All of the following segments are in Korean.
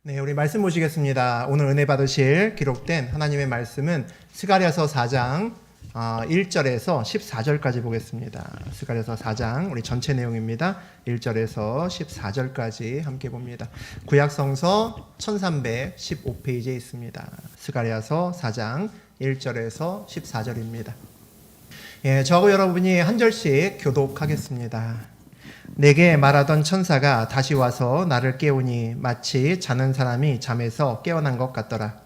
네, 우리 말씀 보시겠습니다. 오늘 은혜 받으실 기록된 하나님의 말씀은 스가랴서 4장 1절에서 14절까지 보겠습니다. 스가랴서 4장 우리 전체 내용입니다. 1절에서 14절까지 함께 봅니다. 구약성서 1315페이지에 있습니다. 스가랴서 4장 1절에서 14절입니다. 예, 저하고 여러분이 한 절씩 교독하겠습니다. 내게 말하던 천사가 다시 와서 나를 깨우니 마치 자는 사람이 잠에서 깨어난 것 같더라.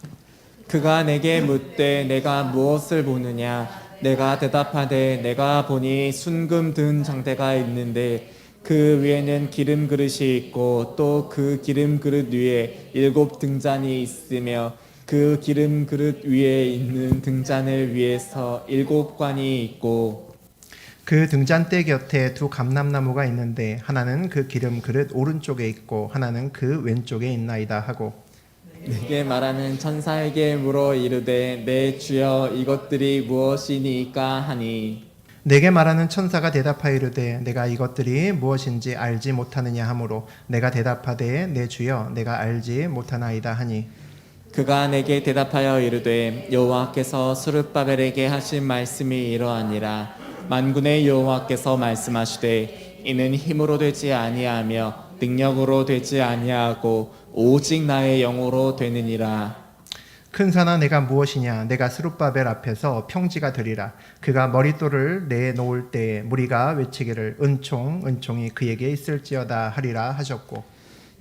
그가 내게 묻되 내가 무엇을 보느냐? 내가 대답하되 내가 보니 순금 든 장대가 있는데 그 위에는 기름 그릇이 있고 또 그 기름 그릇 위에 7 등잔이 있으며 그 기름 그릇 위에 있는 등잔을 위에서 7 관이 있고 그 등잔대 곁에 2 감람나무가 있는데 하나는 그 기름 그릇 오른쪽에 있고 하나는 그 왼쪽에 있나이다 하고 내게 말하는 천사에게 물어 이르되 내 주여 이것들이 무엇이니까 하니 내게 말하는 천사가 대답하여 이르되 내가 이것들이 무엇인지 알지 못하느냐 하므로 내가 대답하되 내 주여 내가 알지 못하나이다 하니 그가 내게 대답하여 이르되 여호와께서 스룹바벨에게 하신 말씀이 이러하니라 만군의 여호와께서 말씀하시되 이는 힘으로 되지 아니하며 능력으로 되지 아니하고 오직 나의 영으로 되느니라. 큰 산아 내가 무엇이냐 내가 스룹바벨 앞에서 평지가 되리라. 그가 머릿돌을 내놓을 때에 무리가 외치기를 은총 은총이 그에게 있을지어다 하리라 하셨고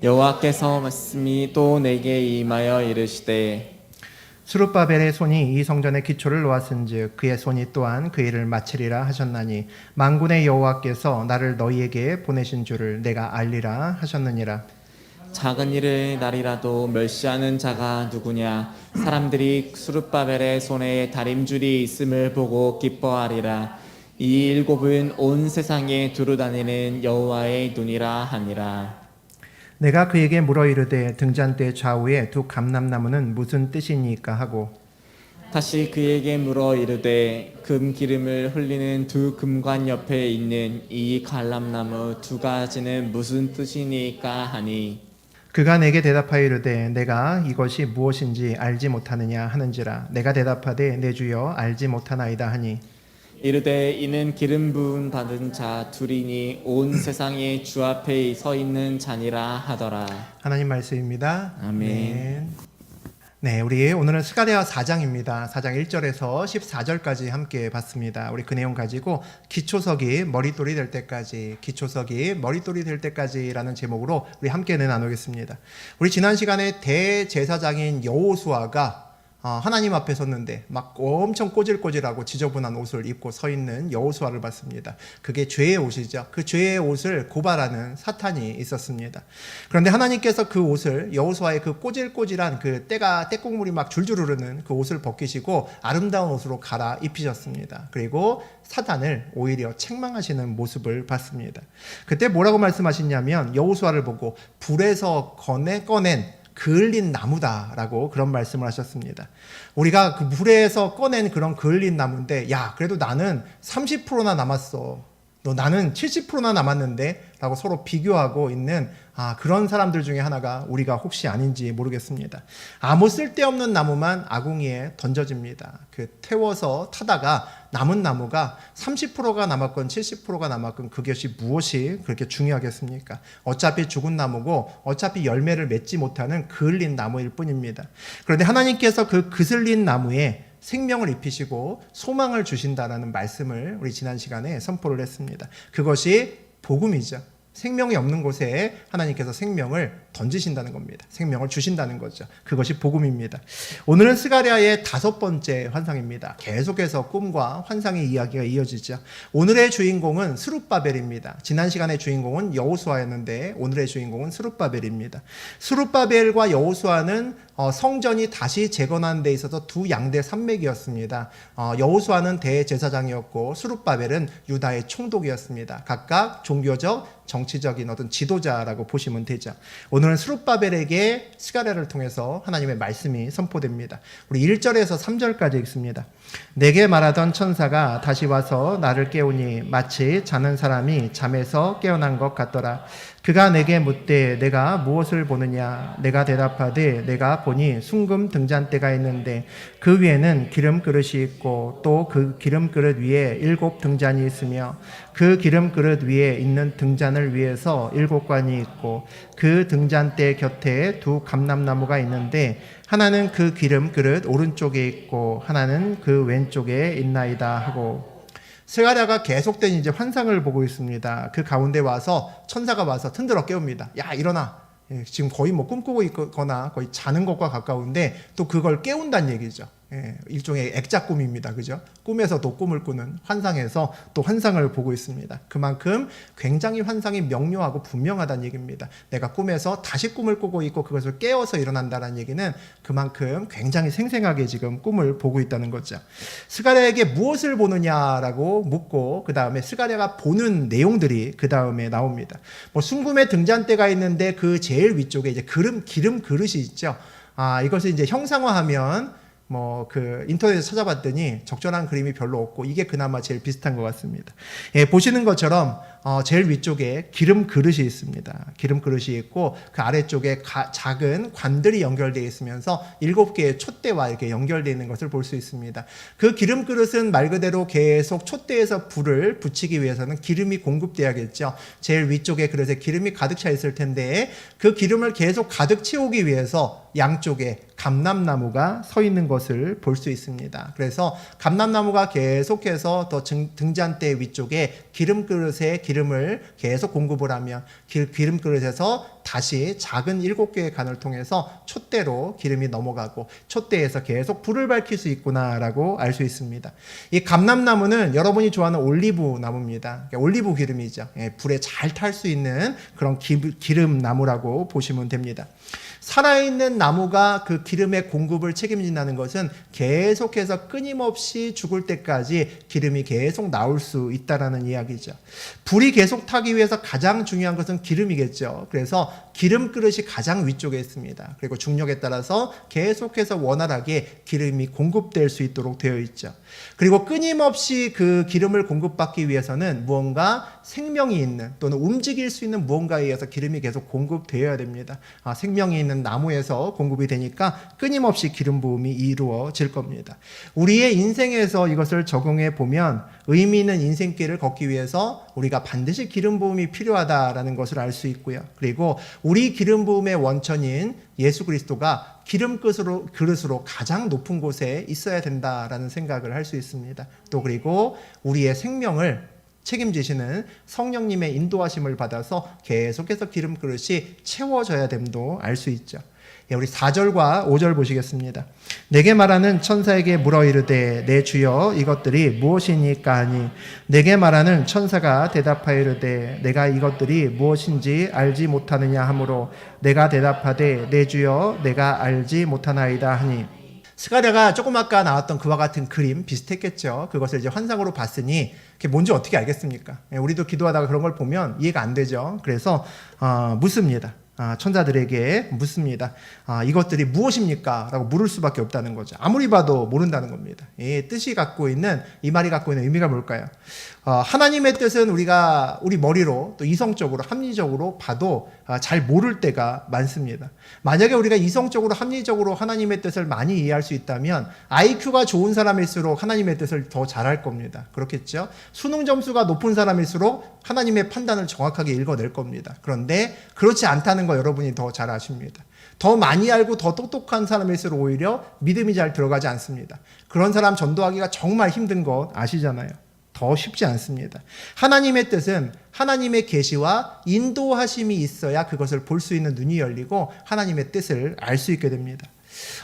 여호와께서 말씀이 또 내게 임하여 이르시되 스룹바벨의 손이 이 성전의 기초를 놓았은즉 그의 손이 또한 그 일을 마치리라 하셨나니 만군의 여호와께서 나를 너희에게 보내신 줄을 내가 알리라 하셨느니라. 작은 일을 날이라도 멸시하는 자가 누구냐? 사람들이 스룹바벨의 손에 다림줄이 있음을 보고 기뻐하리라. 이 7은 온 세상에 두루다니는 여호와의 눈이라 하니라. 내가 그에게 물어 이르되 등잔대 좌우에 2 감람나무는 무슨 뜻이니까 하고 다시 그에게 물어 이르되 금 기름을 흘리는 2 금관 옆에 있는 이 갈람나무 2가지는 무슨 뜻이니까 하니 그가 내게 대답하여 이르되 내가 이것이 무엇인지 알지 못하느냐 하는지라. 내가 대답하되 내 주여 알지 못하나이다 하니 이르되 이는 기름 부음 받은 자 둘이니 온 세상에 주 앞에 서 있는 자니라 하더라. 하나님 말씀입니다. 아멘. 네, 우리 오늘은 스가랴 4장입니다. 4장 1절에서 14절까지 함께 봤습니다. 우리 그 내용 가지고 기초석이 머릿돌이 될 때까지, 기초석이 머릿돌이 될 때까지라는 제목으로 우리 함께 나누겠습니다. 우리 지난 시간에 대제사장인 여호수아가 하나님 앞에 섰는데 막 엄청 꼬질꼬질하고 지저분한 옷을 입고 서 있는 여호수아를 봤습니다. 그게 죄의 옷이죠. 그 죄의 옷을 고발하는 사탄이 있었습니다. 그런데 하나님께서 그 옷을 여호수아의 그 꼬질꼬질한 그 때국물이 막 줄줄 흐르는 그 옷을 벗기시고 아름다운 옷으로 갈아 입히셨습니다. 그리고 사탄을 오히려 책망하시는 모습을 봤습니다. 그때 뭐라고 말씀하시냐면 여호수아를 보고 불에서 꺼낸 그을린 나무다라고 그런 말씀을 하셨습니다. 우리가 그 불에서 꺼낸 그런 그을린 나무인데 야 그래도 나는 30%나 남았어. 나는 70%나 남았는데 라고 서로 비교하고 있는 그런 사람들 중에 하나가 우리가 혹시 아닌지 모르겠습니다. 아무 쓸데없는 나무만 아궁이에 던져집니다. 그 태워서 타다가 남은 나무가 30%가 남았건 70%가 남았건 그것이 무엇이 그렇게 중요하겠습니까? 어차피 죽은 나무고 어차피 열매를 맺지 못하는 그을린 나무일 뿐입니다. 그런데 하나님께서 그 그슬린 나무에 생명을 입히시고 소망을 주신다라는 말씀을 우리 지난 시간에 선포를 했습니다. 그것이 복음이죠. 생명이 없는 곳에 하나님께서 생명을 던지신다는 겁니다. 생명을 주신다는 거죠. 그것이 복음입니다. 오늘은 스가랴의 5번째 환상입니다. 계속해서 꿈과 환상의 이야기가 이어지죠. 오늘의 주인공은 스룹바벨입니다. 지난 시간의 주인공은 여호수아였는데 오늘의 주인공은 스룹바벨입니다. 스룹바벨과 여호수아는 성전이 다시 재건하는 데 있어서 두 양대 산맥이었습니다. 여호수아는 대제사장이었고 스룹바벨은 유다의 총독이었습니다. 각각 종교적, 정치적인 어떤 지도자라고 보시면 되죠. 오늘은 스룹바벨에게 스가랴를 통해서 하나님의 말씀이 선포됩니다. 우리 1절에서 3절까지 읽습니다. 내게 말하던 천사가 다시 와서 나를 깨우니 마치 자는 사람이 잠에서 깨어난 것 같더라. 그가 내게 묻되 내가 무엇을 보느냐? 내가 대답하되 내가 보니 순금 등잔대가 있는데 그 위에는 기름 그릇이 있고 또 그 기름 그릇 위에 7 등잔이 있으며 그 기름 그릇 위에 있는 등잔을 위해서 7관이 있고 그 등잔대 곁에 2 감람나무가 있는데 하나는 그 기름 그릇 오른쪽에 있고 하나는 그 왼쪽에 있나이다 하고, 스가랴가 계속된 이제 환상을 보고 있습니다. 그 가운데 와서 천사가 와서 흔들어 깨웁니다. 야, 일어나. 지금 거의 뭐 꿈꾸고 있거나 거의 자는 것과 가까운데 또 그걸 깨운다는 얘기죠. 일종의 액자 꿈입니다. 그죠? 꿈에서도 꿈을 꾸는, 환상에서 또 환상을 보고 있습니다. 그만큼 굉장히 환상이 명료하고 분명하다는 얘기입니다. 내가 꿈에서 다시 꿈을 꾸고 있고 그것을 깨워서 일어난다는 얘기는 그만큼 굉장히 생생하게 지금 꿈을 보고 있다는 거죠. 스가랴에게 무엇을 보느냐라고 묻고 그 다음에 스가랴가 보는 내용들이 그 다음에 나옵니다. 뭐 순금의 등잔대가 있는데 그 제일 위쪽에 이제 기름 그릇이 있죠. 이것을 이제 형상화하면 그 인터넷에서 찾아봤더니 적절한 그림이 별로 없고 이게 그나마 제일 비슷한 것 같습니다. 보시는 것처럼 제일 위쪽에 기름 그릇이 있습니다. 기름 그릇이 있고 그 아래쪽에 작은 관들이 연결되어 있으면서 7개의 촛대와 이렇게 연결되어 있는 것을 볼 수 있습니다. 그 기름 그릇은 말 그대로 계속 촛대에서 불을 붙이기 위해서는 기름이 공급돼야겠죠. 제일 위쪽에 그릇에 기름이 가득 차 있을 텐데 그 기름을 계속 가득 채우기 위해서 양쪽에 감람나무가 서 있는 것을 볼 수 있습니다. 그래서 감람나무가 계속해서 더 등잔대 위쪽에 기름 그릇에 기름을 계속 공급을 하면 기름 그릇에서 다시 작은 7개의 관을 통해서 촛대로 기름이 넘어가고 촛대에서 계속 불을 밝힐 수 있구나라고 알 수 있습니다. 이 감람나무는 여러분이 좋아하는 올리브 나무입니다. 올리브 기름이죠. 불에 잘 탈 수 있는 그런 기름 나무라고 보시면 됩니다. 살아있는 나무가 그 기름의 공급을 책임진다는 것은 계속해서 끊임없이 죽을 때까지 기름이 계속 나올 수 있다라는 이야기죠. 불이 계속 타기 위해서 가장 중요한 것은 기름이겠죠. 그래서 기름 그릇이 가장 위쪽에 있습니다. 그리고 중력에 따라서 계속해서 원활하게 기름이 공급될 수 있도록 되어 있죠. 그리고 끊임없이 그 기름을 공급받기 위해서는 무언가 생명이 있는 또는 움직일 수 있는 무언가에 의해서 기름이 계속 공급되어야 됩니다. 생명이 있는 나무에서 공급이 되니까 끊임없이 기름 부음이 이루어질 겁니다. 우리의 인생에서 이것을 적용해 보면 의미 있는 인생길을 걷기 위해서 우리가 반드시 기름 부음이 필요하다라는 것을 알 수 있고요. 그리고 우리 기름 부음의 원천인 예수 그리스도가 기름 그릇으로 가장 높은 곳에 있어야 된다라는 생각을 할 수 있습니다. 또 그리고 우리의 생명을 책임지시는 성령님의 인도하심을 받아서 계속해서 기름 그릇이 채워져야 됨도 알 수 있죠. 우리 4절과 5절 보시겠습니다. 내게 말하는 천사에게 물어 이르되 내 주여 이것들이 무엇이니까 하니 내게 말하는 천사가 대답하여 이르되 내가 이것들이 무엇인지 알지 못하느냐 하므로 내가 대답하되 내 주여 내가 알지 못하나이다 하니, 스가랴가 조금 아까 나왔던 그와 같은 그림 비슷했겠죠. 그것을 이제 환상으로 봤으니 그게 뭔지 어떻게 알겠습니까? 우리도 기도하다가 그런 걸 보면 이해가 안 되죠. 그래서 묻습니다. 천사들에게 묻습니다. 이것들이 무엇입니까? 라고 물을 수밖에 없다는 거죠. 아무리 봐도 모른다는 겁니다. 이 뜻이 갖고 있는, 이 말이 갖고 있는 의미가 뭘까요? 하나님의 뜻은 우리가 우리 머리로 또 이성적으로 합리적으로 봐도 잘 모를 때가 많습니다. 만약에 우리가 이성적으로 합리적으로 하나님의 뜻을 많이 이해할 수 있다면 IQ가 좋은 사람일수록 하나님의 뜻을 더 잘할 겁니다. 그렇겠죠? 수능 점수가 높은 사람일수록 하나님의 판단을 정확하게 읽어낼 겁니다. 그런데 그렇지 않다는 거 여러분이 더 잘 아십니다. 더 많이 알고 더 똑똑한 사람일수록 오히려 믿음이 잘 들어가지 않습니다. 그런 사람 전도하기가 정말 힘든 것 아시잖아요. 더 쉽지 않습니다. 하나님의 뜻은 하나님의 계시와 인도하심이 있어야 그것을 볼 수 있는 눈이 열리고 하나님의 뜻을 알 수 있게 됩니다.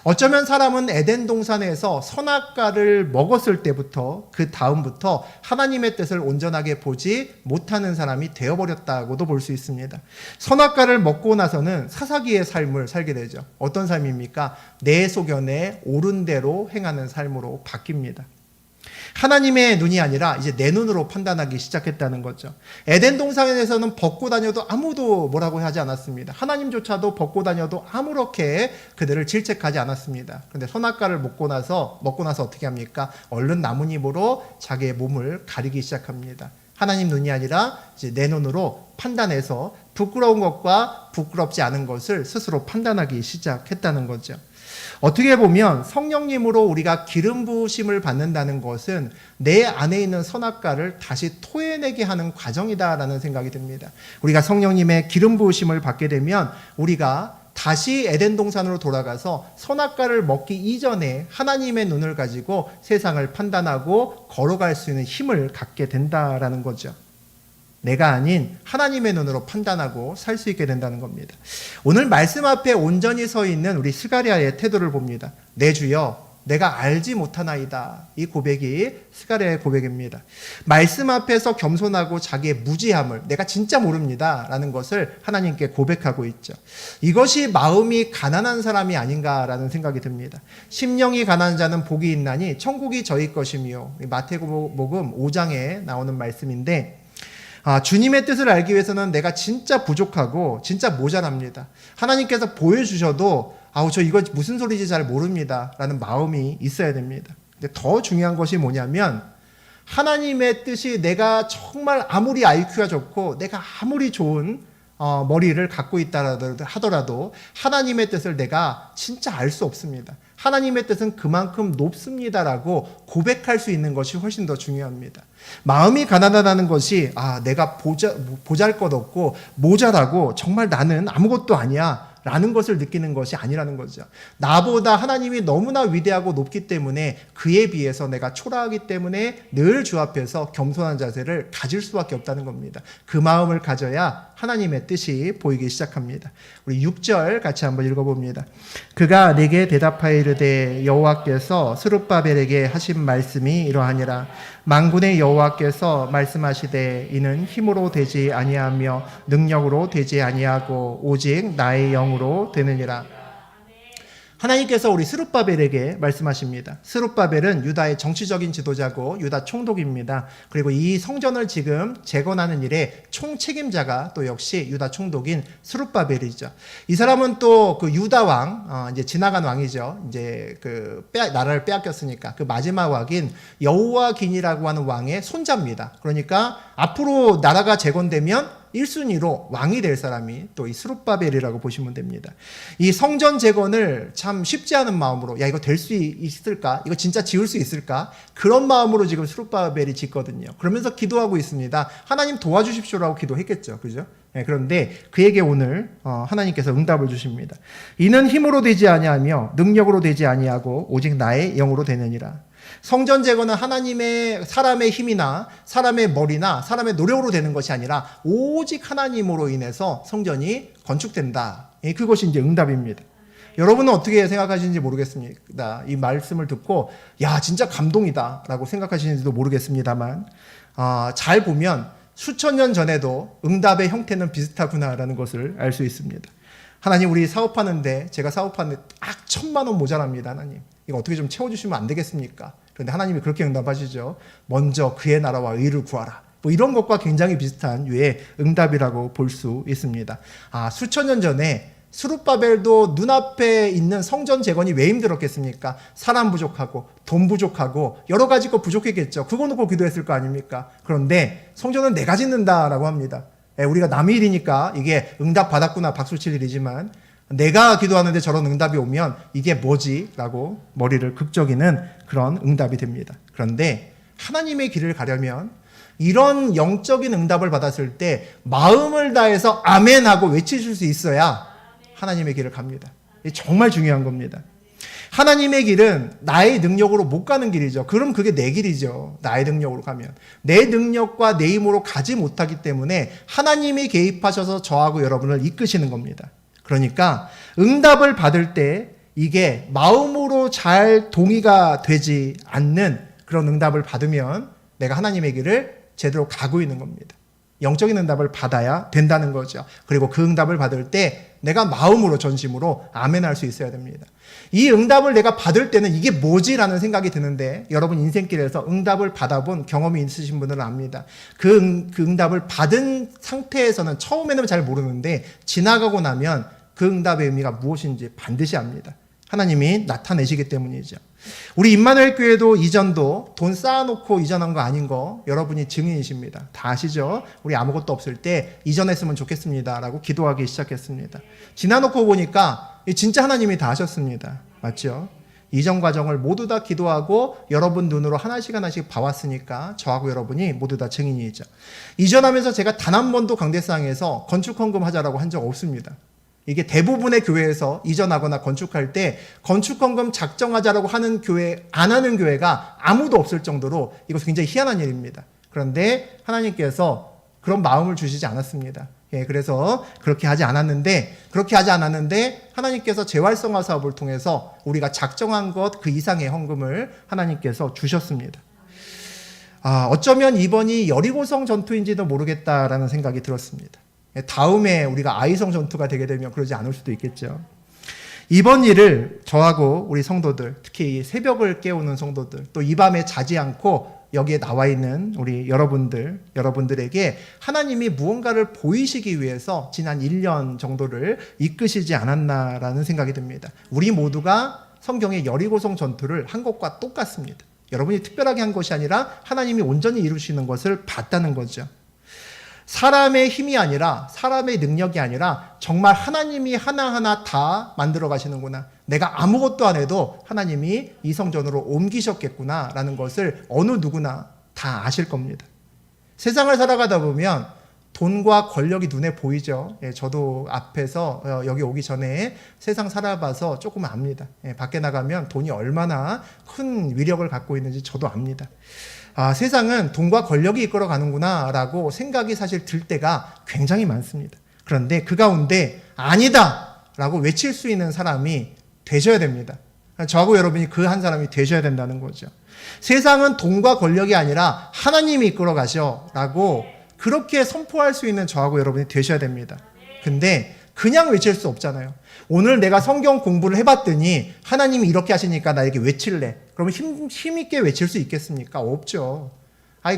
어쩌면 사람은 에덴 동산에서 선악과를 먹었을 때부터 그 다음부터 하나님의 뜻을 온전하게 보지 못하는 사람이 되어버렸다고도 볼 수 있습니다. 선악과를 먹고 나서는 사사기의 삶을 살게 되죠. 어떤 삶입니까? 내 소견에 옳은 대로 행하는 삶으로 바뀝니다. 하나님의 눈이 아니라 이제 내 눈으로 판단하기 시작했다는 거죠. 에덴 동산에서는 벗고 다녀도 아무도 뭐라고 하지 않았습니다. 하나님조차도 벗고 다녀도 아무렇게 그들을 질책하지 않았습니다. 그런데 선악과를 먹고 나서 어떻게 합니까? 얼른 나뭇잎으로 자기의 몸을 가리기 시작합니다. 하나님 눈이 아니라 이제 내 눈으로 판단해서 부끄러운 것과 부끄럽지 않은 것을 스스로 판단하기 시작했다는 거죠. 어떻게 보면 성령님으로 우리가 기름 부으심을 받는다는 것은 내 안에 있는 선악과를 다시 토해내게 하는 과정이다라는 생각이 듭니다. 우리가 성령님의 기름 부으심을 받게 되면 우리가 다시 에덴 동산으로 돌아가서 선악과를 먹기 이전에 하나님의 눈을 가지고 세상을 판단하고 걸어갈 수 있는 힘을 갖게 된다라는 거죠. 내가 아닌 하나님의 눈으로 판단하고 살 수 있게 된다는 겁니다. 오늘 말씀 앞에 온전히 서 있는 우리 스가랴의 태도를 봅니다. 내 주여, 내가 알지 못하나이다. 이 고백이 스가랴의 고백입니다. 말씀 앞에서 겸손하고 자기의 무지함을 내가 진짜 모릅니다 라는 것을 하나님께 고백하고 있죠. 이것이 마음이 가난한 사람이 아닌가라는 생각이 듭니다. 심령이 가난한 자는 복이 있나니 천국이 저희 것이며, 마태복음 5장에 나오는 말씀인데, 주님의 뜻을 알기 위해서는 내가 진짜 부족하고 진짜 모자랍니다. 하나님께서 보여주셔도 저 이거 무슨 소리인지 잘 모릅니다 라는 마음이 있어야 됩니다. 근데 더 중요한 것이 뭐냐면, 하나님의 뜻이 내가 정말 아무리 IQ가 좋고 내가 아무리 좋은 머리를 갖고 있다 하더라도 하나님의 뜻을 내가 진짜 알 수 없습니다. 하나님의 뜻은 그만큼 높습니다라고 고백할 수 있는 것이 훨씬 더 중요합니다. 마음이 가난하다는 것이 내가 보잘것없고 모자라고 정말 나는 아무것도 아니야 라는 것을 느끼는 것이 아니라는 거죠. 나보다 하나님이 너무나 위대하고 높기 때문에 그에 비해서 내가 초라하기 때문에 늘 주 앞에서 겸손한 자세를 가질 수밖에 없다는 겁니다. 그 마음을 가져야 하나님의 뜻이 보이기 시작합니다. 우리 6절 같이 한번 읽어봅니다. 그가 내게 대답하여 이르되 여호와께서 스룹바벨에게 하신 말씀이 이러하니라. 만군의 여호와께서 말씀하시되 이는 힘으로 되지 아니하며 능력으로 되지 아니하고 오직 나의 영으로 되느니라. 하나님께서 우리 스룹바벨에게 말씀하십니다. 스룹바벨은 유다의 정치적인 지도자고 유다 총독입니다. 그리고 이 성전을 지금 재건하는 일에 총책임자가 또 역시 유다 총독인 스룹바벨이죠. 이 사람은 또 그 유다 왕, 이제 지나간 왕이죠. 이제 나라를 빼앗겼으니까 그 마지막 왕인 여호와긴이라고 하는 왕의 손자입니다. 그러니까 앞으로 나라가 재건되면 1순위로 왕이 될 사람이 또 이 스룹바벨이라고 보시면 됩니다. 이 성전 재건을 참 쉽지 않은 마음으로 이거 될 수 있을까? 이거 진짜 지을 수 있을까? 그런 마음으로 지금 스룹바벨이 짓거든요. 그러면서 기도하고 있습니다. 하나님 도와주십시오라고 기도했겠죠. 그죠? 그런데 그에게 오늘 하나님께서 응답을 주십니다. 이는 힘으로 되지 아니하며 능력으로 되지 아니하고 오직 나의 영으로 되느니라. 성전 재건은 사람의 힘이나 사람의 머리나 사람의 노력으로 되는 것이 아니라 오직 하나님으로 인해서 성전이 건축된다. 그것이 이제 응답입니다. 여러분은 어떻게 생각하시는지 모르겠습니다. 이 말씀을 듣고 진짜 감동이다 라고 생각하시는지도 모르겠습니다만 잘 보면 수천 년 전에도 응답의 형태는 비슷하구나라는 것을 알 수 있습니다. 하나님, 우리 사업하는데 제가 사업하는데 1,000만 원 모자랍니다. 하나님, 이거 어떻게 좀 채워주시면 안 되겠습니까? 그런데 하나님이 그렇게 응답하시죠. 먼저 그의 나라와 의를 구하라. 이런 것과 굉장히 비슷한 유의 응답이라고 볼 수 있습니다. 수천 년 전에 스룹바벨도 눈앞에 있는 성전 재건이 왜 힘들었겠습니까? 사람 부족하고 돈 부족하고 여러 가지 거 부족했겠죠. 그거 놓고 기도했을 거 아닙니까? 그런데 성전은 내가 짓는다라고 합니다. 우리가 남의 일이니까 이게 응답 받았구나 박수 칠 일이지만, 내가 기도하는데 저런 응답이 오면 이게 뭐지? 라고 머리를 극적이는 그런 응답이 됩니다. 그런데 하나님의 길을 가려면 이런 영적인 응답을 받았을 때 마음을 다해서 아멘 하고 외치실 수 있어야 하나님의 길을 갑니다. 이게 정말 중요한 겁니다. 하나님의 길은 나의 능력으로 못 가는 길이죠. 그럼 그게 내 길이죠. 나의 능력으로 가면. 내 능력과 내 힘으로 가지 못하기 때문에 하나님이 개입하셔서 저하고 여러분을 이끄시는 겁니다. 그러니까 응답을 받을 때 이게 마음으로 잘 동의가 되지 않는 그런 응답을 받으면 내가 하나님의 길을 제대로 가고 있는 겁니다. 영적인 응답을 받아야 된다는 거죠. 그리고 그 응답을 받을 때 내가 마음으로 전심으로 아멘할 수 있어야 됩니다. 이 응답을 내가 받을 때는 이게 뭐지라는 생각이 드는데 여러분 인생길에서 응답을 받아본 경험이 있으신 분들은 압니다. 그 응답을 받은 상태에서는 처음에는 잘 모르는데 지나가고 나면 그 응답의 의미가 무엇인지 반드시 압니다. 하나님이 나타내시기 때문이죠. 우리 임마누엘 교회도 이전도 돈 쌓아놓고 이전한 거 아닌 거 여러분이 증인이십니다. 다 아시죠? 우리 아무것도 없을 때 이전했으면 좋겠습니다 라고 기도하기 시작했습니다. 지나놓고 보니까 진짜 하나님이 다 하셨습니다. 맞죠? 이전 과정을 모두 다 기도하고 여러분 눈으로 하나씩 하나씩 봐왔으니까 저하고 여러분이 모두 다 증인이죠. 이전하면서 제가 단 한 번도 강대상에서 건축헌금 하자라고 한 적 없습니다. 이게 대부분의 교회에서 이전하거나 건축할 때 건축헌금 작정하자라고 하는 교회, 안 하는 교회가 아무도 없을 정도로 이것은 굉장히 희한한 일입니다. 그런데 하나님께서 그런 마음을 주시지 않았습니다. 예, 그래서 그렇게 하지 않았는데 하나님께서 재활성화 사업을 통해서 우리가 작정한 것 그 이상의 헌금을 하나님께서 주셨습니다. 어쩌면 이번이 여리고성 전투인지도 모르겠다라는 생각이 들었습니다. 다음에 우리가 아이성 전투가 되게 되면 그러지 않을 수도 있겠죠. 이번 일을 저하고 우리 성도들, 특히 새벽을 깨우는 성도들, 또 이 밤에 자지 않고 여기에 나와 있는 우리 여러분들에게 하나님이 무언가를 보이시기 위해서 지난 1년 정도를 이끄시지 않았나라는 생각이 듭니다. 우리 모두가 성경의 여리고성 전투를 한 것과 똑같습니다. 여러분이 특별하게 한 것이 아니라 하나님이 온전히 이루시는 것을 봤다는 거죠. 사람의 힘이 아니라 사람의 능력이 아니라 정말 하나님이 하나하나 다 만들어 가시는구나. 내가 아무것도 안 해도 하나님이 이 성전으로 옮기셨겠구나 라는 것을 어느 누구나 다 아실 겁니다. 세상을 살아가다 보면 돈과 권력이 눈에 보이죠. 저도 앞에서 여기 오기 전에 세상 살아봐서 조금 압니다. 밖에 나가면 돈이 얼마나 큰 위력을 갖고 있는지 저도 압니다. 세상은 돈과 권력이 이끌어가는구나 라고 생각이 사실 들 때가 굉장히 많습니다. 그런데 그 가운데 아니다 라고 외칠 수 있는 사람이 되셔야 됩니다. 저하고 여러분이 그 한 사람이 되셔야 된다는 거죠. 세상은 돈과 권력이 아니라 하나님이 이끌어가셔 라고 그렇게 선포할 수 있는 저하고 여러분이 되셔야 됩니다. 근데 그냥 외칠 수 없잖아요. 오늘 내가 성경 공부를 해봤더니 하나님이 이렇게 하시니까 나 이렇게 외칠래. 그러면 힘있게 외칠 수 있겠습니까? 없죠.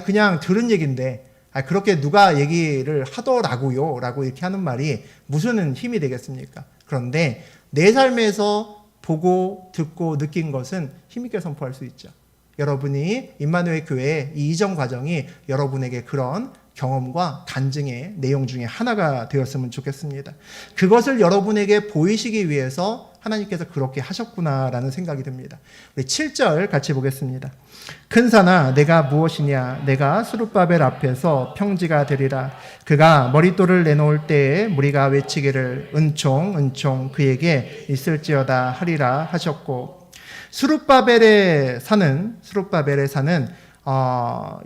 그냥 들은 얘기인데, 그렇게 누가 얘기를 하더라고요. 라고 이렇게 하는 말이 무슨 힘이 되겠습니까? 그런데 내 삶에서 보고, 듣고, 느낀 것은 힘있게 선포할 수 있죠. 여러분이 임마누엘 교회의 이 이전 과정이 여러분에게 그런 경험과 간증의 내용 중에 하나가 되었으면 좋겠습니다. 그것을 여러분에게 보이시기 위해서 하나님께서 그렇게 하셨구나라는 생각이 듭니다. 우리 7절 같이 보겠습니다. 큰 산아 내가 무엇이냐 내가 스룹바벨 앞에서 평지가 되리라. 그가 머릿돌을 내놓을 때에 무리가 외치기를 은총 은총 그에게 있을지어다 하리라 하셨고, 스룹바벨의 산은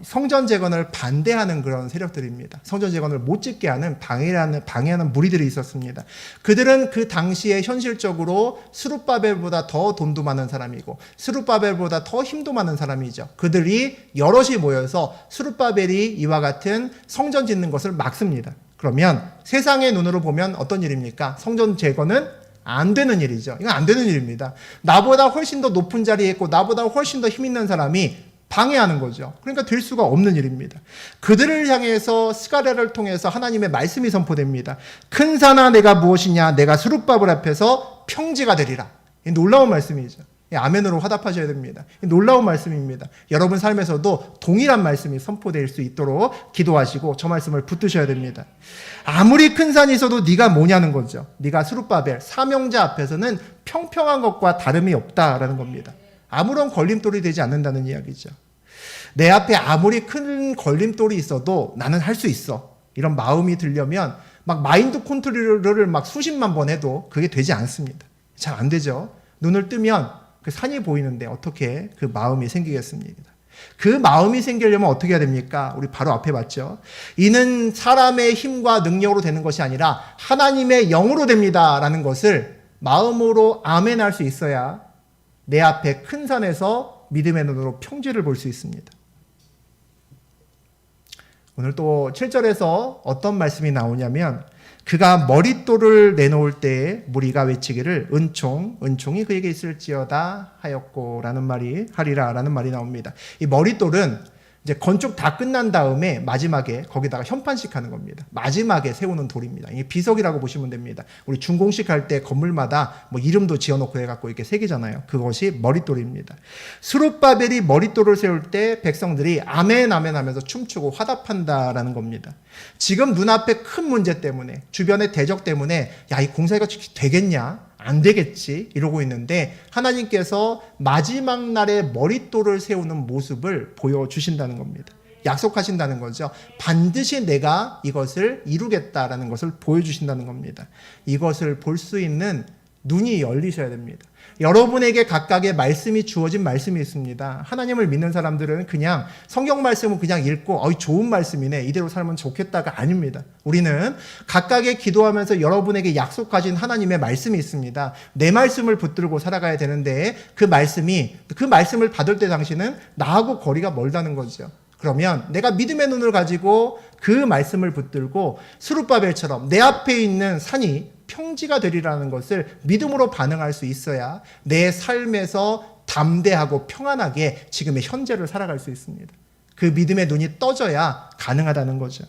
성전 재건을 반대하는 그런 세력들입니다. 성전 재건을 못 짓게 하는 방해하는 무리들이 있었습니다. 그들은 그 당시에 현실적으로 스룹바벨보다 더 돈도 많은 사람이고 스룹바벨보다 더 힘도 많은 사람이죠. 그들이 여럿이 모여서 스룹바벨이 이와 같은 성전 짓는 것을 막습니다. 그러면 세상의 눈으로 보면 어떤 일입니까? 성전 재건은 안 되는 일이죠. 이건 안 되는 일입니다. 나보다 훨씬 더 높은 자리에 있고 나보다 훨씬 더 힘 있는 사람이 방해하는 거죠. 그러니까 될 수가 없는 일입니다. 그들을 향해서 스가랴를 통해서 하나님의 말씀이 선포됩니다. 큰 산아 내가 무엇이냐 내가 스룹바벨 앞에서 평지가 되리라. 놀라운 말씀이죠. 아멘으로 화답하셔야 됩니다. 놀라운 말씀입니다. 여러분 삶에서도 동일한 말씀이 선포될 수 있도록 기도하시고 저 말씀을 붙드셔야 됩니다. 아무리 큰 산이 있어도 네가 뭐냐는 거죠. 네가 스룹바벨 사명자 앞에서는 평평한 것과 다름이 없다라는 겁니다. 아무런 걸림돌이 되지 않는다는 이야기죠. 내 앞에 아무리 큰 걸림돌이 있어도 나는 할 수 있어. 이런 마음이 들려면 막 마인드 컨트롤을 막 수십만 번 해도 그게 되지 않습니다. 잘 안 되죠. 눈을 뜨면 그 산이 보이는데 어떻게 그 마음이 생기겠습니까? 그 마음이 생기려면 어떻게 해야 됩니까? 우리 바로 앞에 봤죠. 이는 사람의 힘과 능력으로 되는 것이 아니라 하나님의 영으로 됩니다라는 것을 마음으로 아멘할 수 있어야 내 앞에 큰 산에서 믿음의 눈으로 평지를 볼 수 있습니다. 오늘 또 7절에서 어떤 말씀이 나오냐면 그가 머릿돌을 내놓을 때에 무리가 외치기를 은총이 그에게 있을지어다 하였고라는 말이 하리라라는 말이 나옵니다. 이 머릿돌은 이제 건축 다 끝난 다음에 마지막에 거기다가 현판식 하는 겁니다. 마지막에 세우는 돌입니다. 이게 비석이라고 보시면 됩니다. 우리 준공식 할 때 건물마다 뭐 이름도 지어놓고 해갖고 이렇게 새기잖아요. 그것이 머릿돌입니다. 스룹바벨이 머릿돌을 세울 때 백성들이 아멘 아멘 하면서 춤추고 화답한다라는 겁니다. 지금 눈앞에 큰 문제 때문에 주변의 대적 때문에 야, 이 공사가 되겠냐? 안 되겠지 이러고 있는데 하나님께서 마지막 날에 머릿돌을 세우는 모습을 보여주신다는 겁니다. 약속하신다는 거죠. 반드시 내가 이것을 이루겠다라는 것을 보여주신다는 겁니다. 이것을 볼 수 있는 눈이 열리셔야 됩니다. 여러분에게 각각의 말씀이 주어진 말씀이 있습니다. 하나님을 믿는 사람들은 그냥 성경 말씀을 그냥 읽고 좋은 말씀이네 이대로 살면 좋겠다가 아닙니다. 우리는 각각의 기도하면서 여러분에게 약속하신 하나님의 말씀이 있습니다. 내 말씀을 붙들고 살아가야 되는데 그 말씀을 받을 때 당신은 나하고 거리가 멀다는 거죠. 그러면 내가 믿음의 눈을 가지고 그 말씀을 붙들고 스룹바벨처럼 내 앞에 있는 산이 평지가 되리라는 것을 믿음으로 반응할 수 있어야 내 삶에서 담대하고 평안하게 지금의 현재를 살아갈 수 있습니다. 그 믿음의 눈이 떠져야 가능하다는 거죠.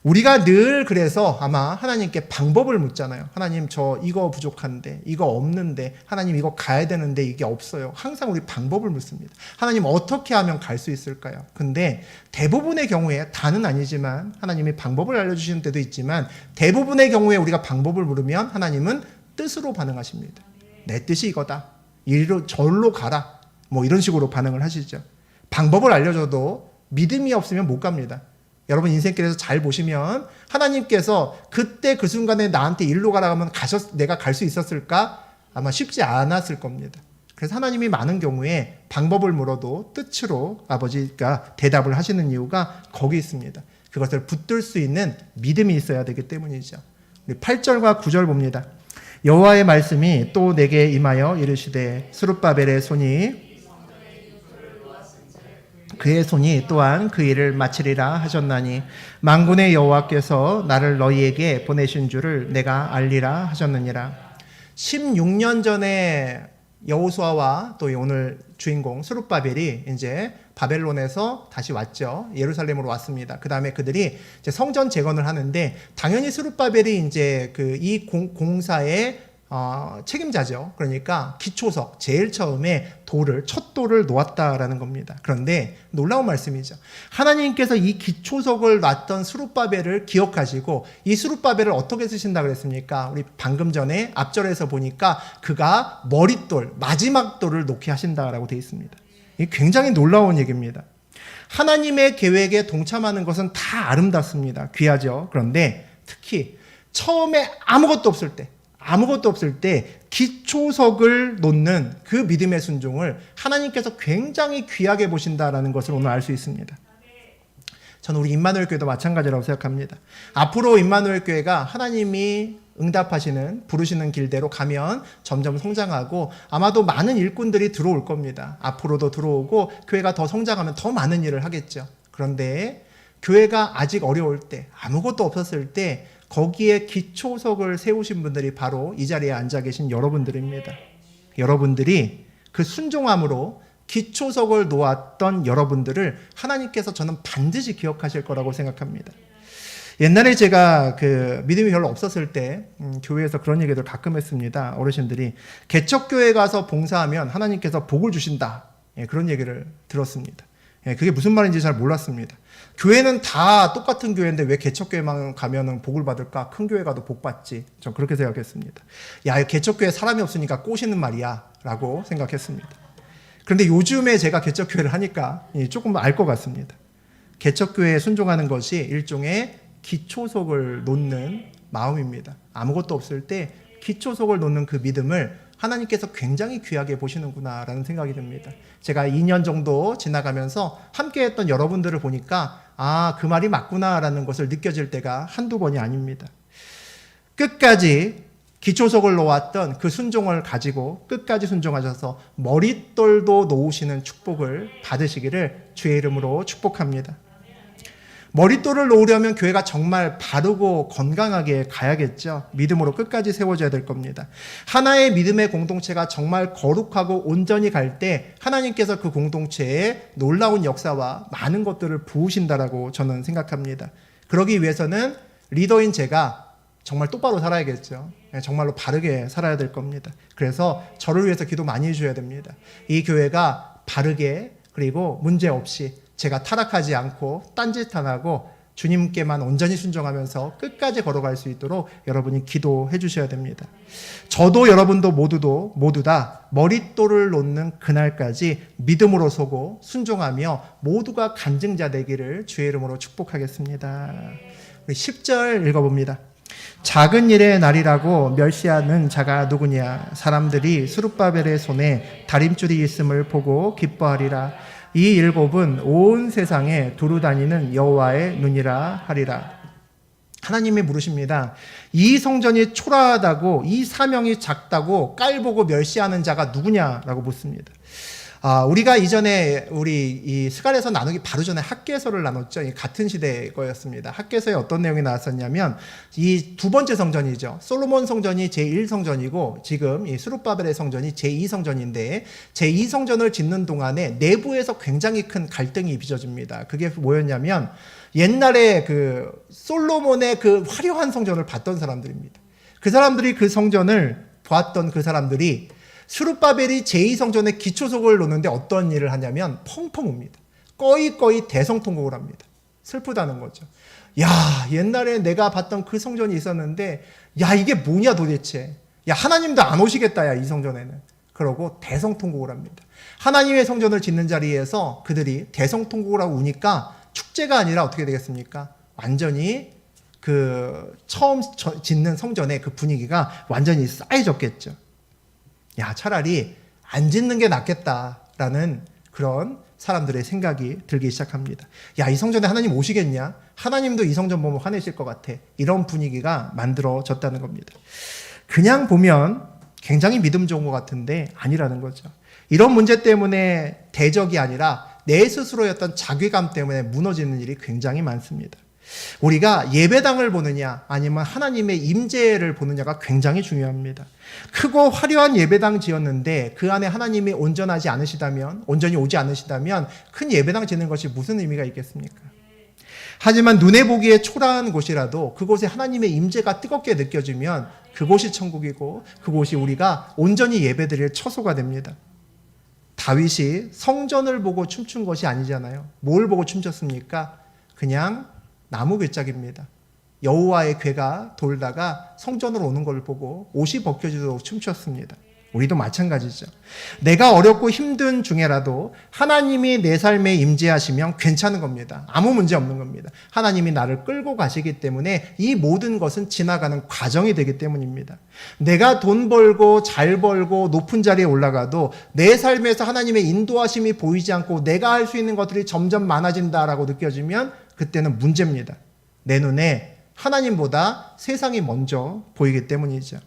우리가 늘 그래서 아마 하나님께 방법을 묻잖아요. 하나님 저 이거 부족한데 이거 없는데 하나님 이거 가야 되는데 이게 없어요. 항상 우리 방법을 묻습니다. 하나님 어떻게 하면 갈 수 있을까요? 근데 대부분의 경우에 다는 아니지만 하나님이 방법을 알려주시는 때도 있지만 대부분의 경우에 우리가 방법을 물으면 하나님은 뜻으로 반응하십니다. 내 뜻이 이거다. 이리로 절로 가라. 뭐 이런 식으로 반응을 하시죠. 방법을 알려줘도 믿음이 없으면 못 갑니다. 여러분 인생길에서 잘 보시면 하나님께서 그때 그 순간에 나한테 일로 가라고 하면 내가 갈 수 있었을까? 아마 쉽지 않았을 겁니다. 그래서 하나님이 많은 경우에 방법을 물어도 뜻으로 아버지가 대답을 하시는 이유가 거기 있습니다. 그것을 붙들 수 있는 믿음이 있어야 되기 때문이죠. 우리 8절과 9절 봅니다. 여호와의 말씀이 또 내게 임하여 이르시되 스룹바벨의 손이 그의 손이 또한 그 일을 마치리라 하셨나니 만군의 여호와께서 나를 너희에게 보내신 줄을 내가 알리라 하셨느니라. 16년 전에 여호수아와 또 오늘 주인공 스룹바벨이 이제 바벨론에서 다시 왔죠. 예루살렘으로 왔습니다. 그 다음에 그들이 이제 성전 재건을 하는데 당연히 스룹바벨이 이제 이 공사에 책임자죠. 그러니까 기초석, 제일 처음에 첫 돌을 놓았다라는 겁니다. 그런데 놀라운 말씀이죠. 하나님께서 이 기초석을 놨던 스룹바벨을 기억하시고 이 스룹바벨을 어떻게 쓰신다 그랬습니까? 우리 방금 전에 앞절에서 보니까 그가 머릿돌, 마지막 돌을 놓게 하신다라고 되어 있습니다. 이게 굉장히 놀라운 얘기입니다. 하나님의 계획에 동참하는 것은 다 아름답습니다. 귀하죠. 그런데 특히 처음에 아무것도 없을 때 기초석을 놓는 그 믿음의 순종을 하나님께서 굉장히 귀하게 보신다라는 것을 오늘 알 수 있습니다. 저는 우리 임마누엘 교회도 마찬가지라고 생각합니다. 앞으로 임마누엘 교회가 하나님이 응답하시는 부르시는 길대로 가면 점점 성장하고 아마도 많은 일꾼들이 들어올 겁니다. 앞으로도 들어오고 교회가 더 성장하면 더 많은 일을 하겠죠. 그런데 교회가 아직 어려울 때 아무것도 없었을 때 거기에 기초석을 세우신 분들이 바로 이 자리에 앉아 계신 여러분들입니다. 여러분들이 그 순종함으로 기초석을 놓았던 여러분들을 하나님께서 저는 반드시 기억하실 거라고 생각합니다. 옛날에 제가 믿음이 별로 없었을 때 교회에서 그런 얘기들 가끔 했습니다. 어르신들이 개척교회 가서 봉사하면 하나님께서 복을 주신다. 그런 얘기를 들었습니다. 그게 무슨 말인지 잘 몰랐습니다. 교회는 다 똑같은 교회인데 왜 개척교회만 가면은 복을 받을까? 큰 교회 가도 복 받지. 전 그렇게 생각했습니다. 야, 개척교회 사람이 없으니까 꼬시는 말이야 라고 생각했습니다. 그런데 요즘에 제가 개척교회를 하니까 조금 알 것 같습니다. 개척교회에 순종하는 것이 일종의 기초석을 놓는 마음입니다. 아무것도 없을 때 기초석을 놓는 그 믿음을 하나님께서 굉장히 귀하게 보시는구나라는 생각이 듭니다. 제가 2년 정도 지나가면서 함께했던 여러분들을 보니까 그 말이 맞구나라는 것을 느껴질 때가 한두 번이 아닙니다. 끝까지 기초석을 놓았던 그 순종을 가지고 끝까지 순종하셔서 머릿돌도 놓으시는 축복을 받으시기를 주의 이름으로 축복합니다. 머릿돌을 놓으려면 교회가 정말 바르고 건강하게 가야겠죠. 믿음으로 끝까지 세워져야 될 겁니다. 하나의 믿음의 공동체가 정말 거룩하고 온전히 갈 때 하나님께서 그 공동체에 놀라운 역사와 많은 것들을 부으신다라고 저는 생각합니다. 그러기 위해서는 리더인 제가 정말 똑바로 살아야겠죠. 정말로 바르게 살아야 될 겁니다. 그래서 저를 위해서 기도 많이 해줘야 됩니다. 이 교회가 바르게 그리고 문제 없이 제가 타락하지 않고 딴짓 안 하고 주님께만 온전히 순종하면서 끝까지 걸어갈 수 있도록 여러분이 기도해 주셔야 됩니다. 저도 여러분도 모두 다 머릿돌을 놓는 그날까지 믿음으로 서고 순종하며 모두가 간증자 되기를 주의 이름으로 축복하겠습니다. 우리 10절 읽어봅니다. 작은 일의 날이라고 멸시하는 자가 누구냐? 사람들이 스룹바벨의 손에 다림줄이 있음을 보고 기뻐하리라. 이 일곱은 온 세상에 두루 다니는 여호와의 눈이라 하리라. 하나님이 물으십니다. 이 성전이 초라하다고, 이 사명이 작다고 깔보고 멸시하는 자가 누구냐라고 묻습니다. 우리가 이전에 우리 이 스갈에서 나누기 바로 전에 학개서를 나눴죠. 같은 시대 거였습니다. 학개서에 어떤 내용이 나왔었냐면 이 두 번째 성전이죠. 솔로몬 성전이 제1성전이고 지금 이 스룹바벨의 성전이 제2성전인데 제2성전을 짓는 동안에 내부에서 굉장히 큰 갈등이 빚어집니다. 그게 뭐였냐면 옛날에 그 솔로몬의 그 화려한 성전을 봤던 사람들입니다. 그 사람들이 그 성전을 보았던 그 사람들이 스룹바벨이 제2성전의 기초석을 놓는데 어떤 일을 하냐면 펑펑 웁니다. 꺼이 대성통곡을 합니다. 슬프다는 거죠. 야, 옛날에 내가 봤던 그 성전이 있었는데 야, 이게 뭐냐 도대체. 야, 하나님도 안 오시겠다, 야, 이 성전에는. 그러고 대성통곡을 합니다. 하나님의 성전을 짓는 자리에서 그들이 대성통곡을 하고 우니까 축제가 아니라 어떻게 되겠습니까? 완전히 그 처음 짓는 성전의 그 분위기가 완전히 싸해졌겠죠. 야, 차라리 안 짓는 게 낫겠다라는 그런 사람들의 생각이 들기 시작합니다. 야, 이 성전에 하나님 오시겠냐? 하나님도 이 성전 보면 화내실 것 같아. 이런 분위기가 만들어졌다는 겁니다. 그냥 보면 굉장히 믿음 좋은 것 같은데 아니라는 거죠. 이런 문제 때문에 대적이 아니라 내 스스로였던 자괴감 때문에 무너지는 일이 굉장히 많습니다. 우리가 예배당을 보느냐 아니면 하나님의 임재를 보느냐가 굉장히 중요합니다. 크고 화려한 예배당 지었는데 그 안에 하나님이 온전히 오지 않으시다면 큰 예배당 짓는 것이 무슨 의미가 있겠습니까? 하지만 눈에 보기에 초라한 곳이라도 그곳에 하나님의 임재가 뜨겁게 느껴지면 그곳이 천국이고 그곳이 우리가 온전히 예배드릴 처소가 됩니다. 다윗이 성전을 보고 춤춘 것이 아니잖아요. 뭘 보고 춤췄습니까? 그냥 나무 괴짝입니다. 여호와의 괴가 돌다가 성전으로 오는 걸 보고 옷이 벗겨지도록 춤췄습니다. 우리도 마찬가지죠. 내가 어렵고 힘든 중에라도 하나님이 내 삶에 임재하시면 괜찮은 겁니다. 아무 문제 없는 겁니다. 하나님이 나를 끌고 가시기 때문에 이 모든 것은 지나가는 과정이 되기 때문입니다. 내가 돈 벌고 잘 벌고 높은 자리에 올라가도 내 삶에서 하나님의 인도하심이 보이지 않고 내가 할 수 있는 것들이 점점 많아진다라고 느껴지면 그때는 문제입니다. 내 눈에 하나님보다 세상이 먼저 보이기 때문이죠.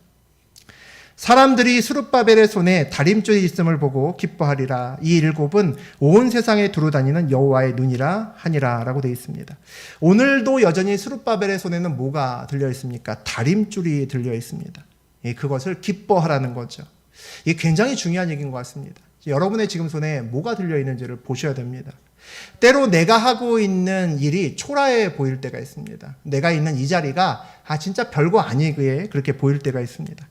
사람들이 스룹바벨의 손에 다림줄이 있음을 보고 기뻐하리라. 이 일곱은 온 세상에 두루 다니는 여호와의 눈이라 하니라 라고 되어 있습니다. 오늘도 여전히 스룹바벨의 손에는 뭐가 들려 있습니까? 다림줄이 들려 있습니다. 그것을 기뻐하라는 거죠. 이게 굉장히 중요한 얘기인 것 같습니다. 여러분의 지금 손에 뭐가 들려 있는지를 보셔야 됩니다. 때로 내가 하고 있는 일이 초라해 보일 때가 있습니다. 내가 있는 이 자리가 진짜 별거 아니기에 그렇게 보일 때가 있습니다.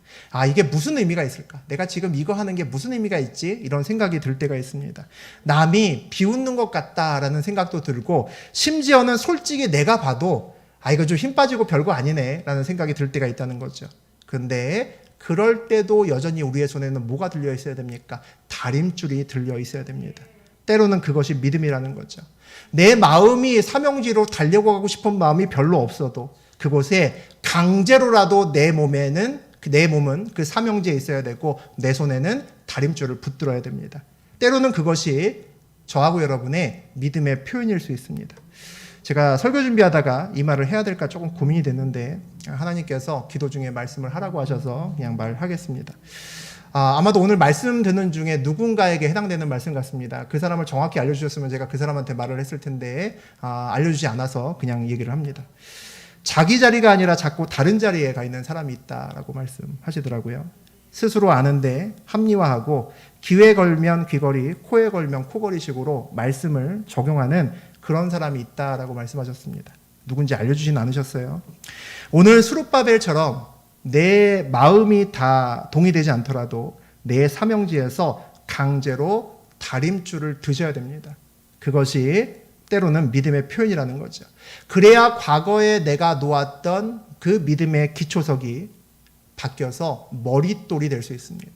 이게 무슨 의미가 있을까? 내가 지금 이거 하는 게 무슨 의미가 있지? 이런 생각이 들 때가 있습니다. 남이 비웃는 것 같다라는 생각도 들고 심지어는 솔직히 내가 봐도 이거 좀 힘 빠지고 별거 아니네 라는 생각이 들 때가 있다는 거죠. 근데 그럴 때도 여전히 우리의 손에는 뭐가 들려 있어야 됩니까? 다림줄이 들려 있어야 됩니다. 때로는 그것이 믿음이라는 거죠. 내 마음이 사명지로 달려가고 싶은 마음이 별로 없어도 그곳에 강제로라도 내 몸은 그 사명지에 있어야 되고 내 손에는 다림줄을 붙들어야 됩니다. 때로는 그것이 저하고 여러분의 믿음의 표현일 수 있습니다. 제가 설교 준비하다가 이 말을 해야 될까 조금 고민이 됐는데 하나님께서 기도 중에 말씀을 하라고 하셔서 그냥 말하겠습니다. 아마도 오늘 말씀 듣는 중에 누군가에게 해당되는 말씀 같습니다. 그 사람을 정확히 알려주셨으면 제가 그 사람한테 말을 했을 텐데 알려주지 않아서 그냥 얘기를 합니다. 자기 자리가 아니라 자꾸 다른 자리에 가 있는 사람이 있다라고 말씀하시더라고요. 스스로 아는데 합리화하고 귀에 걸면 귀걸이, 코에 걸면 코걸이식으로 말씀을 적용하는 그런 사람이 있다라고 말씀하셨습니다. 누군지 알려주진 않으셨어요. 오늘 수룹바벨처럼 내 마음이 다 동의되지 않더라도 내 사명지에서 강제로 다림줄을 드셔야 됩니다. 그것이 때로는 믿음의 표현이라는 거죠. 그래야 과거에 내가 놓았던 그 믿음의 기초석이 바뀌어서 머릿돌이 될 수 있습니다.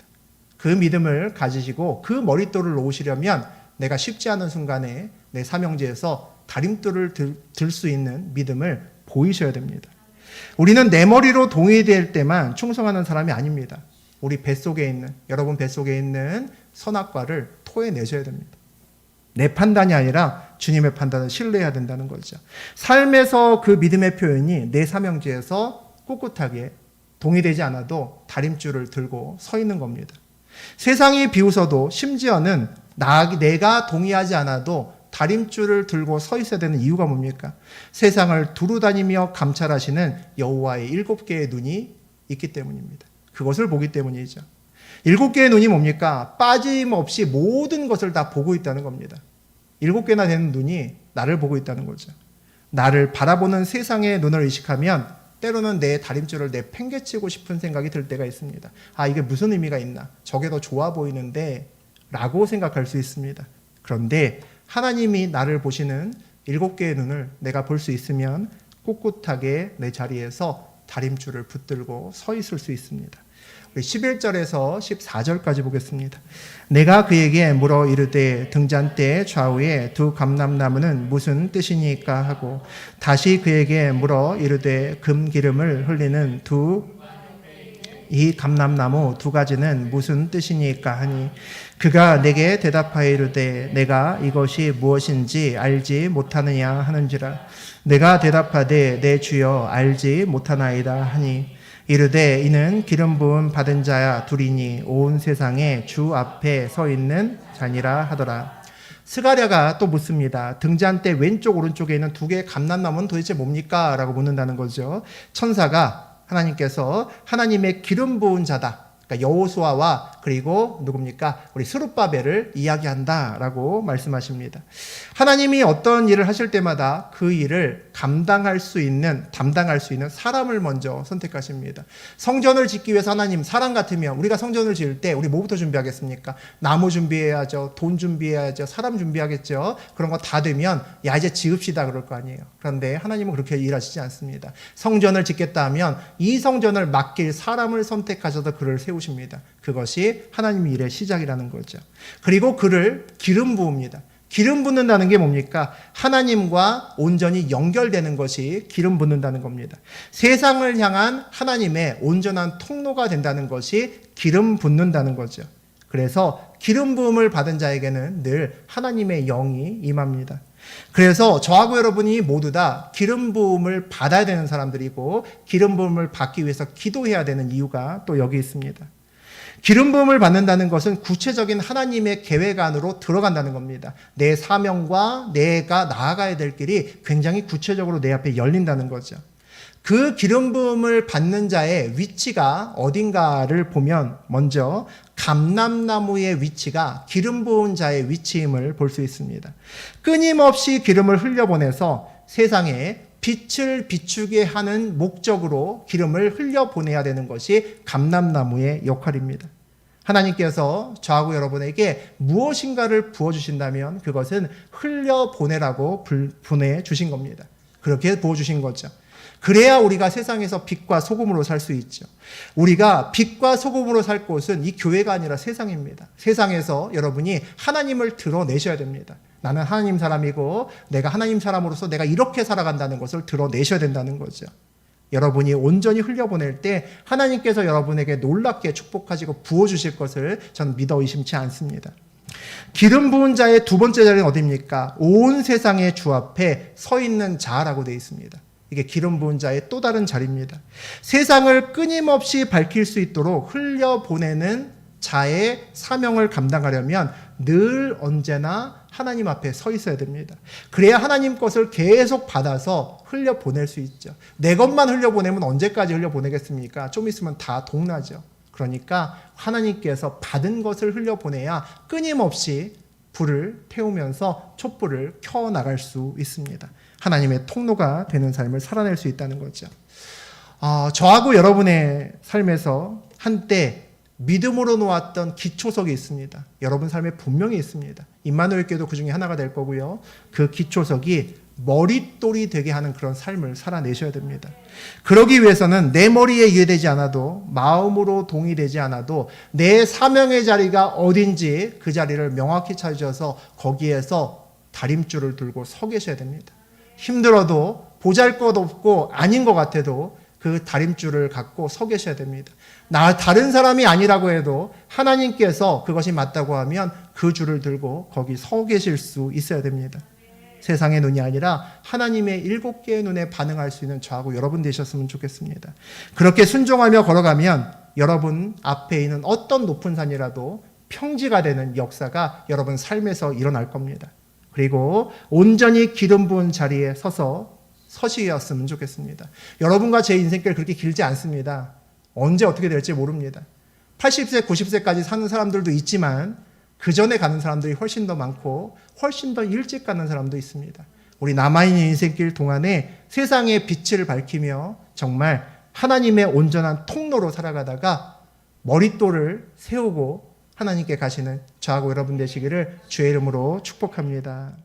그 믿음을 가지시고 그 머릿돌을 놓으시려면 내가 쉽지 않은 순간에 내 사명지에서 다림돌을 들 수 있는 믿음을 보이셔야 됩니다. 우리는 내 머리로 동의될 때만 충성하는 사람이 아닙니다. 우리 뱃속에 있는, 여러분 뱃속에 있는 선악과를 토해내셔야 됩니다. 내 판단이 아니라 주님의 판단을 신뢰해야 된다는 거죠. 삶에서 그 믿음의 표현이 내 사명지에서 꿋꿋하게 동의되지 않아도 다림줄을 들고 서 있는 겁니다. 세상이 비웃어도 심지어는 내가 동의하지 않아도 다림줄을 들고 서 있어야 되는 이유가 뭡니까? 세상을 두루다니며 감찰하시는 여호와의 7개의 눈이 있기 때문입니다. 그것을 보기 때문이죠. 7개의 눈이 뭡니까? 빠짐없이 모든 것을 다 보고 있다는 겁니다. 7개나 되는 눈이 나를 보고 있다는 거죠. 나를 바라보는 세상의 눈을 의식하면 때로는 내 다림줄을 내팽개치고 싶은 생각이 들 때가 있습니다. 이게 무슨 의미가 있나? 저게 더 좋아 보이는데 라고 생각할 수 있습니다. 그런데 하나님이 나를 보시는 7개의 눈을 내가 볼 수 있으면 꿋꿋하게 내 자리에서 다림줄을 붙들고 서 있을 수 있습니다. 우리 11절에서 14절까지 보겠습니다. 내가 그에게 물어 이르되 등잔대 좌우에 두 감람나무는 무슨 뜻이니까 하고 다시 그에게 물어 이르되 금기름을 흘리는 이 감람나무 2가지는 무슨 뜻이니까 하니 그가 내게 대답하여 이르되 내가 이것이 무엇인지 알지 못하느냐 하는지라 내가 대답하되 내 주여 알지 못하나이다 하니 이르되 이는 기름 부음 받은 자야 둘이니 온 세상에 주 앞에 서 있는 자니라 하더라. 스가랴가 또 묻습니다. 등잔대 왼쪽 오른쪽에 있는 2개의 감람나무는 도대체 뭡니까? 라고 묻는다는 거죠. 천사가 하나님께서 하나님의 기름 부은 자다. 그러니까 여호수아와 그리고 누굽니까? 우리 스룹바벨을 이야기한다라고 말씀하십니다. 하나님이 어떤 일을 하실 때마다 그 일을 담당할 수 있는 사람을 먼저 선택하십니다. 성전을 짓기 위해서 하나님 사람 같으면 우리가 성전을 지을 때 우리 뭐부터 준비하겠습니까? 나무 준비해야죠. 돈 준비해야죠. 사람 준비하겠죠. 그런 거 다 되면 야 이제 지읍시다 그럴 거 아니에요. 그런데 하나님은 그렇게 일하시지 않습니다. 성전을 짓겠다 하면 이 성전을 맡길 사람을 선택하셔서 그를 세우십니다. 그것이 하나님 일의 시작이라는 거죠. 그리고 그를 기름 부읍니다. 기름 붓는다는 게 뭡니까? 하나님과 온전히 연결되는 것이 기름 붓는다는 겁니다. 세상을 향한 하나님의 온전한 통로가 된다는 것이 기름 붓는다는 거죠. 그래서 기름 부음을 받은 자에게는 늘 하나님의 영이 임합니다. 그래서 저하고 여러분이 모두 다 기름 부음을 받아야 되는 사람들이고 기름 부음을 받기 위해서 기도해야 되는 이유가 또 여기 있습니다. 기름 부음을 받는다는 것은 구체적인 하나님의 계획 안으로 들어간다는 겁니다. 내 사명과 내가 나아가야 될 길이 굉장히 구체적으로 내 앞에 열린다는 거죠. 그 기름 부음을 받는 자의 위치가 어딘가를 보면 먼저 감람나무의 위치가 기름 부은 자의 위치임을 볼 수 있습니다. 끊임없이 기름을 흘려보내서 세상에 빛을 비추게 하는 목적으로 기름을 흘려보내야 되는 것이 감람나무의 역할입니다. 하나님께서 저하고 여러분에게 무엇인가를 부어주신다면 그것은 흘려보내라고 보내주신 겁니다. 그렇게 부어주신 거죠. 그래야 우리가 세상에서 빛과 소금으로 살 수 있죠. 우리가 빛과 소금으로 살 곳은 이 교회가 아니라 세상입니다. 세상에서 여러분이 하나님을 드러내셔야 됩니다. 나는 하나님 사람이고 내가 하나님 사람으로서 내가 이렇게 살아간다는 것을 드러내셔야 된다는 거죠. 여러분이 온전히 흘려보낼 때 하나님께서 여러분에게 놀랍게 축복하시고 부어주실 것을 저는 믿어 의심치 않습니다. 기름 부은 자의 두 번째 자리는 어디입니까? 온 세상의 주 앞에 서 있는 자라고 되어 있습니다. 이게 기름 부은 자의 또 다른 자리입니다. 세상을 끊임없이 밝힐 수 있도록 흘려보내는 자의 사명을 감당하려면 늘 언제나 하나님 앞에 서 있어야 됩니다. 그래야 하나님 것을 계속 받아서 흘려보낼 수 있죠. 내 것만 흘려보내면 언제까지 흘려보내겠습니까? 좀 있으면 다 동나죠. 그러니까 하나님께서 받은 것을 흘려보내야 끊임없이 불을 태우면서 촛불을 켜나갈 수 있습니다. 하나님의 통로가 되는 삶을 살아낼 수 있다는 거죠. 저하고 여러분의 삶에서 한때 믿음으로 놓았던 기초석이 있습니다. 여러분 삶에 분명히 있습니다. 임마누엘 교회도 그 중에 하나가 될 거고요. 그 기초석이 머릿돌이 되게 하는 그런 삶을 살아내셔야 됩니다. 그러기 위해서는 내 머리에 이해되지 않아도, 마음으로 동의되지 않아도 내 사명의 자리가 어딘지 그 자리를 명확히 찾으셔서 거기에서 다림줄을 들고 서 계셔야 됩니다. 힘들어도 보잘것없고 아닌 것 같아도 그 다림줄을 갖고 서 계셔야 됩니다. 다른 사람이 아니라고 해도 하나님께서 그것이 맞다고 하면 그 줄을 들고 거기 서 계실 수 있어야 됩니다. 세상의 눈이 아니라 하나님의 7개의 눈에 반응할 수 있는 저하고 여러분 되셨으면 좋겠습니다. 그렇게 순종하며 걸어가면 여러분 앞에 있는 어떤 높은 산이라도 평지가 되는 역사가 여러분 삶에서 일어날 겁니다. 그리고 온전히 기름 부은 자리에 서시였으면 좋겠습니다. 여러분과 제 인생길 그렇게 길지 않습니다. 언제 어떻게 될지 모릅니다. 80세, 90세까지 사는 사람들도 있지만 그 전에 가는 사람들이 훨씬 더 많고 훨씬 더 일찍 가는 사람도 있습니다. 우리 남아있는 인생길 동안에 세상의 빛을 밝히며 정말 하나님의 온전한 통로로 살아가다가 머릿돌을 세우고 하나님께 가시는 저하고 여러분 되시기를 주의 이름으로 축복합니다.